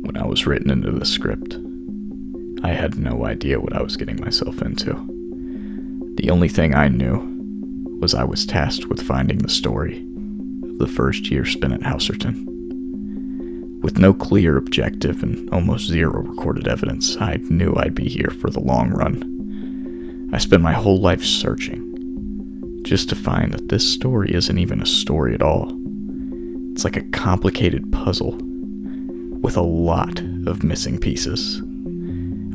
When I was written into the script, I had no idea what I was getting myself into. The only thing I knew was I was tasked with finding the story of the first year spent at Houserton. With no clear objective and almost zero recorded evidence, I knew I'd be here for the long run. I spent my whole life searching, just to find that this story isn't even a story at all. It's like a complicated puzzle with a lot of missing pieces.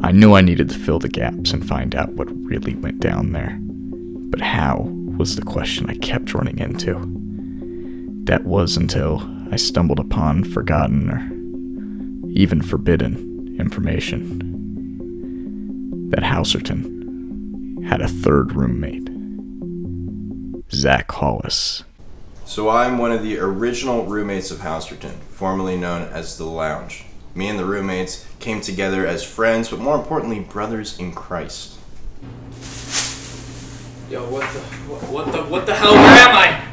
I knew I needed to fill the gaps and find out what really went down there. But how was the question I kept running into. That was until I stumbled upon forgotten or even forbidden information. That Houserton had a third roommate, Zach Hollis. So I'm one of the original roommates of Houserton, formerly known as The Lounge. Me and the roommates came together as friends, but more importantly, brothers in Christ. Yo, what the hell, where am I?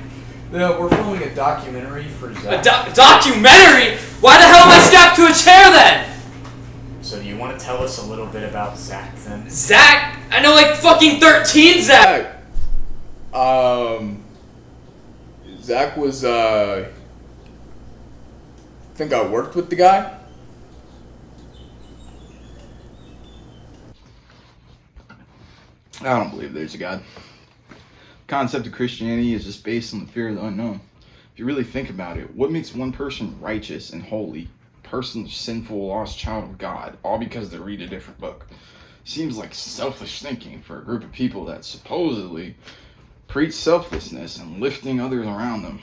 We're filming a documentary for Zach. A documentary? Why the hell am I strapped to a chair then? So do you want to tell us a little bit about Zach then? Zach? I know like fucking 13 Zach! Zach was, I think I worked with the guy. I don't believe there's a God. The concept of Christianity is just based on the fear of the unknown. If you really think about it, what makes one person righteous and holy, person sinful, lost child of God, all because they read a different book? Seems like selfish thinking for a group of people that supposedly preach selflessness and lifting others around them.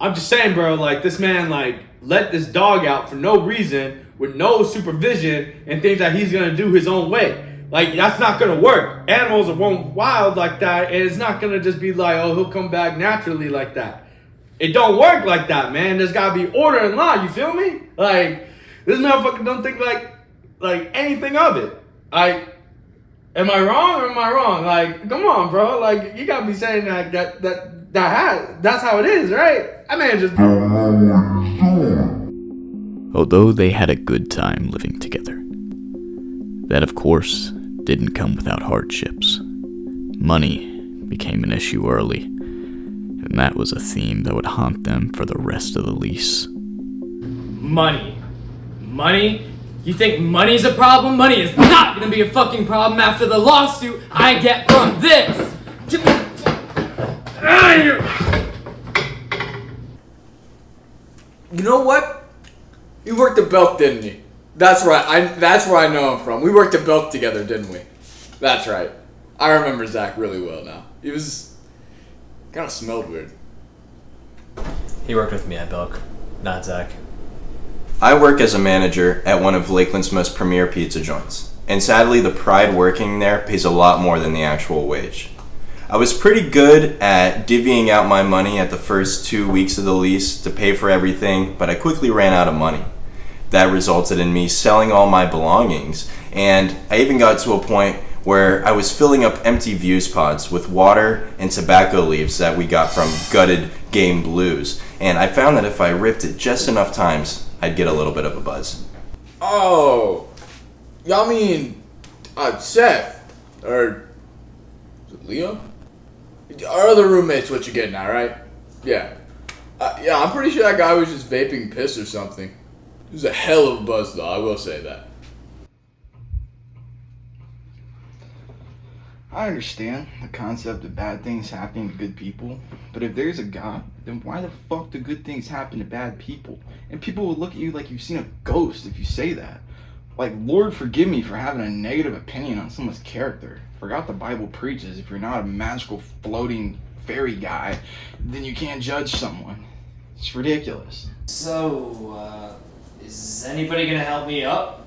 I'm just saying, bro, like, this man, like, let this dog out for no reason, with no supervision, and thinks that he's gonna do his own way. Like, that's not gonna work. Animals won't wild like that, and it's not gonna just be like, oh, he'll come back naturally like that. It don't work like that, man. There's gotta be order and law, you feel me? Like, this motherfucker don't think like anything of it. Like, am I wrong or am I wrong? Like, come on, bro. Like, you gotta be saying that's how it is, right? I mean, just. Although they had a good time living together, that of course didn't come without hardships. Money became an issue early, and that was a theme that would haunt them for the rest of the lease. Money? Money? You think money's a problem? Money is not gonna be a fucking problem after the lawsuit I get from this! Get me out of here! You know what? He worked at Belk, didn't he? That's right. That's where I know him from. We worked at Belk together, didn't we? That's right. I remember Zach really well now. He was kind of smelled weird. He worked with me at Belk, not Zach. I work as a manager at one of Lakeland's most premier pizza joints, and sadly the pride working there pays a lot more than the actual wage. I was pretty good at divvying out my money at the first 2 weeks of the lease to pay for everything, but I quickly ran out of money. That resulted in me selling all my belongings, and I even got to a point where I was filling up empty Views pods with water and tobacco leaves that we got from gutted Game Blues, and I found that if I ripped it just enough times, I'd get a little bit of a buzz. Oh, y'all mean Seth, or is it Leo? Our other roommate's what you're getting at, right? Yeah. Yeah, I'm pretty sure that guy was just vaping piss or something. It was a hell of a buzz, though, I will say that. I understand the concept of bad things happening to good people, but if there's a God, then why the fuck do good things happen to bad people? And people will look at you like you've seen a ghost if you say that. Like, Lord forgive me for having a negative opinion on someone's character. Forgot the Bible preaches, if you're not a magical floating fairy guy, then you can't judge someone. It's ridiculous. So, is anybody gonna help me up?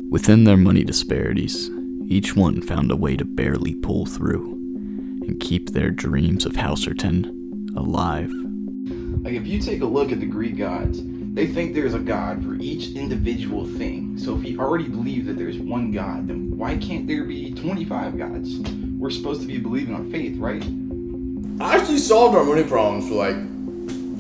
Within their money disparities, each one found a way to barely pull through and keep their dreams of Houserton alive. Like, if you take a look at the Greek gods, they think there's a God for each individual thing. So if you already believe that there's one God, then why can't there be 25 gods? We're supposed to be believing on faith, right? I actually solved our money problems for like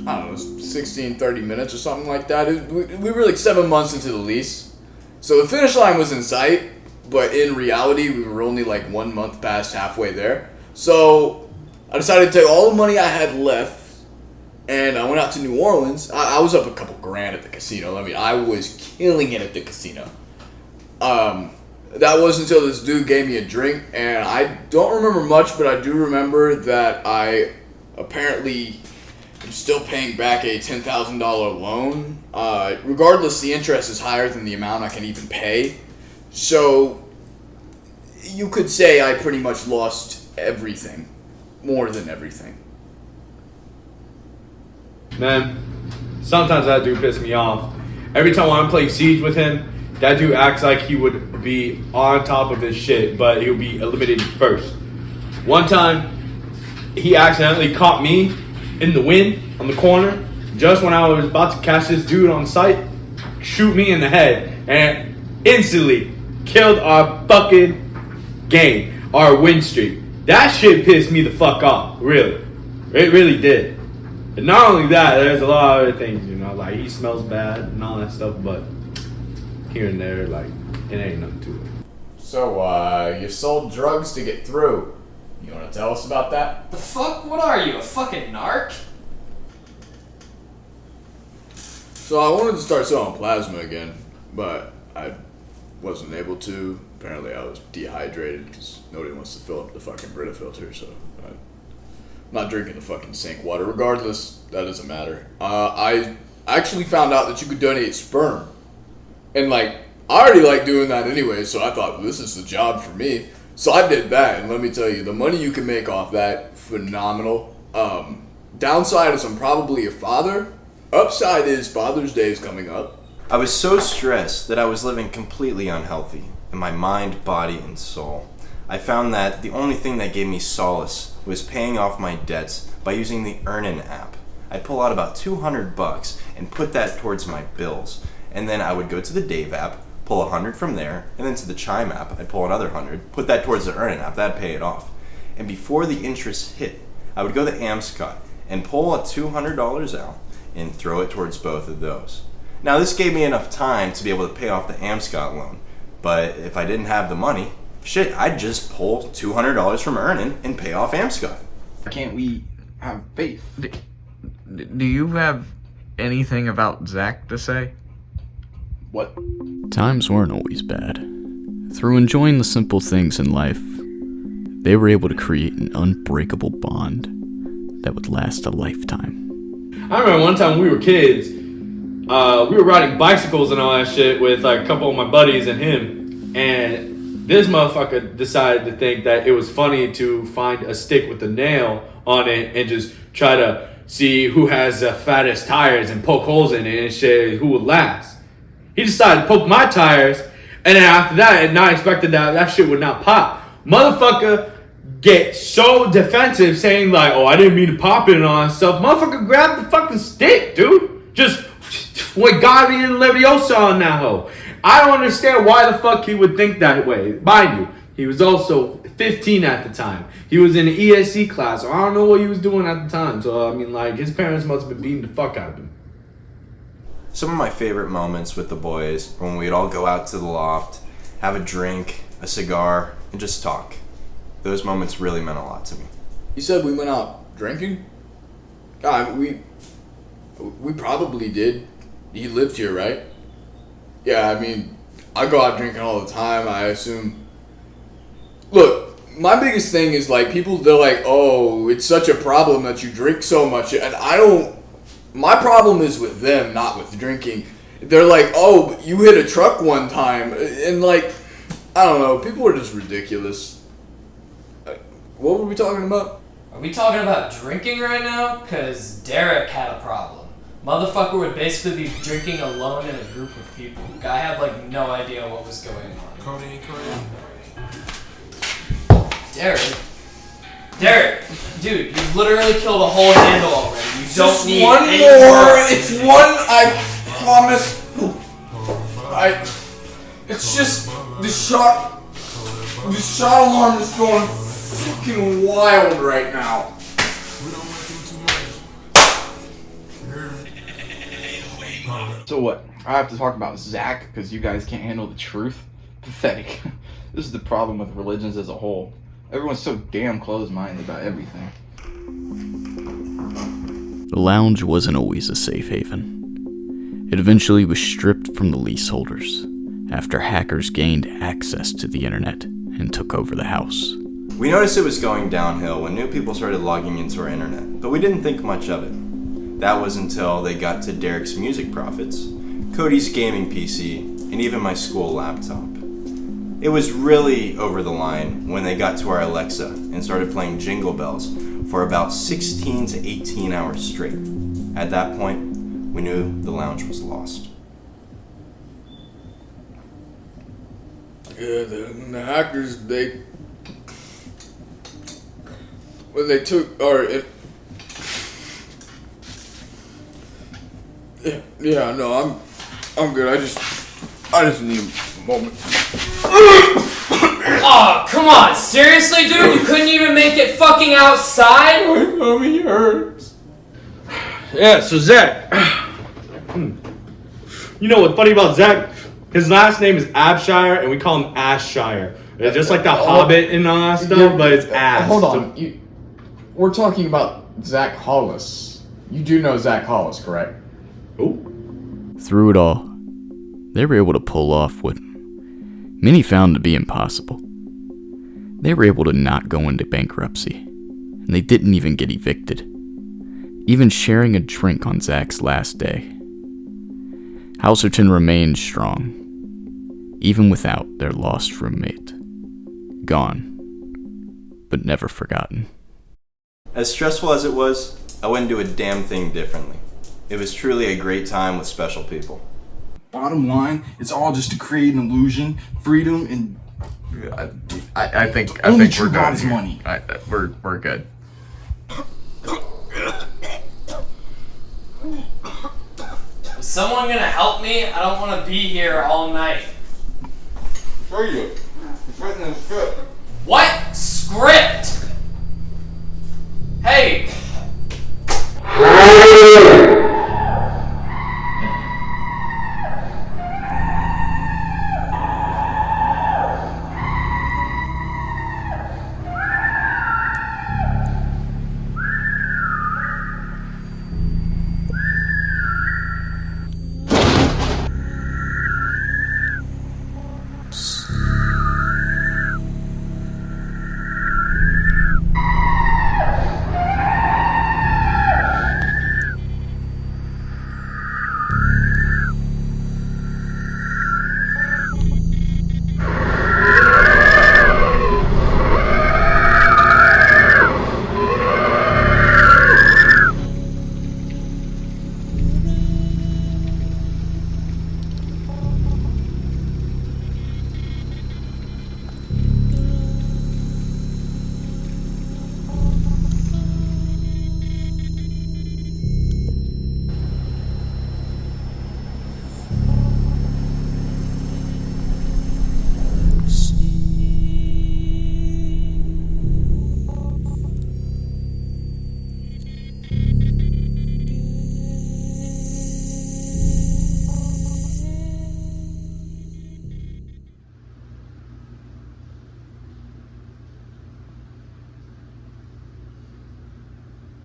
I don't know, 16, 30 minutes or something like that. We were like 7 months into the lease. So the finish line was in sight, but in reality, we were only like 1 month past halfway there. So I decided to take all the money I had left, and I went out to New Orleans. I was up a couple grand at the casino. I mean, I was killing it at the casino. That was until this dude gave me a drink, and I don't remember much, but I do remember that I apparently am still paying back a $10,000 loan. Regardless, the interest is higher than the amount I can even pay. So you could say I pretty much lost everything. More than everything. Man, sometimes that dude piss me off. Every time I'm playing Siege with him, that dude acts like he would be on top of his shit, but he'll be eliminated first. One time, he accidentally caught me in the wind on the corner, just when I was about to catch this dude on sight, shoot me in the head, and instantly killed our fucking game, our win streak. That shit pissed me the fuck off, really. It really did. And not only that, there's a lot of other things, you know, like he smells bad and all that stuff, but here and there, like, it ain't nothing to it. So, you sold drugs to get through. You want to tell us about that? The fuck? What are you, a fucking narc? So I wanted to start selling plasma again, but I wasn't able to. Apparently I was dehydrated because nobody wants to fill up the fucking Brita filter, so I'm not drinking the fucking sink water. Regardless, that doesn't matter. I actually found out that you could donate sperm. And like, I already like doing that anyway, so I thought, this is the job for me. So I did that, and let me tell you, the money you can make off that, phenomenal. Downside is I'm probably a father. Upside is Father's Day is coming up. I was so stressed that I was living completely unhealthy in my mind, body, and soul. I found that the only thing that gave me solace was paying off my debts by using the Earnin app. I'd pull out about $200 and put that towards my bills. And then I would go to the Dave app, pull 100 from there, and then to the Chime app, I'd pull another 100, put that towards the Earnin app, that'd pay it off. And before the interest hit, I would go to Amscot and pull a $200 out and throw it towards both of those. Now this gave me enough time to be able to pay off the Amscot loan, but if I didn't have the money, shit, I'd just pull $200 from Earnin and pay off Amscot. Can't we have faith? Do you have anything about Zach to say? What? Times weren't always bad. Through enjoying the simple things in life, they were able to create an unbreakable bond that would last a lifetime. I remember one time when we were kids, we were riding bicycles and all that shit with like a couple of my buddies and him, and this motherfucker decided to think that it was funny to find a stick with a nail on it and just try to see who has the fattest tires and poke holes in it and shit, who would last. He decided to poke my tires, and then after that, and not expecting that shit would not pop. Motherfucker get so defensive, saying like, "Oh, I didn't mean to pop it and all that stuff." Motherfucker grabbed the fucking stick, dude. Just went Guardian Leviosa on that hoe. I don't understand why the fuck he would think that way. Mind you, he was also 15 at the time. He was in the ESC class, so I don't know what he was doing at the time. So, I mean, like, his parents must have been beating the fuck out of him. Some of my favorite moments with the boys were when we'd all go out to the loft, have a drink, a cigar, and just talk. Those moments really meant a lot to me. You said we went out drinking? God, we probably did. He lived here, right? Yeah, I mean, I go out drinking all the time, I assume. Look, my biggest thing is like people, they're like, oh, it's such a problem that you drink so much. And I don't, my problem is with them, not with drinking. They're like, oh, you hit a truck one time. And like, I don't know, people are just ridiculous. What were we talking about? Are we talking about drinking right now? Because Derek had a problem. Motherfucker would basically be drinking alone in a group of people. Guy had like no idea what was going on. Derek, dude, you've literally killed a whole handle already. You don't need one any more. It's one. I promise. It's just the shot. The shot alarm is going fucking wild right now. So what? I have to talk about Zach because you guys can't handle the truth? Pathetic. This is the problem with religions as a whole. Everyone's so damn closed-minded about everything. The lounge wasn't always a safe haven. It eventually was stripped from the leaseholders after hackers gained access to the internet and took over the house. We noticed it was going downhill when new people started logging into our internet, but we didn't think much of it. That was until they got to Derek's music profits, Cody's gaming PC, and even my school laptop. It was really over the line when they got to our Alexa and started playing Jingle Bells for about 16 to 18 hours straight. At that point, we knew the lounge was lost. Yeah, the hackers, when they took our... Yeah, no, I'm good. I just need a moment. Oh, come on, seriously, dude? You couldn't even make it fucking outside? My tummy hurts. Yeah, so Zach. You know what's funny about Zach? His last name is Abshire, and we call him Ashshire. It's just like the Hobbit and all that stuff, but it's Ash. Hold on. We're talking about Zach Hollis. You do know Zach Hollis, correct? Through it all, they were able to pull off what many found to be impossible. They were able to not go into bankruptcy, and they didn't even get evicted, even sharing a drink on Zach's last day. Houserton remained strong, even without their lost roommate. Gone, but never forgotten. As stressful as it was, I wouldn't do a damn thing differently. It was truly a great time with special people. Bottom line, it's all just to create an illusion, freedom, and I think only we're true done God is here. money. We're good. Is someone gonna help me? I don't want to be here all night. What script? Hey!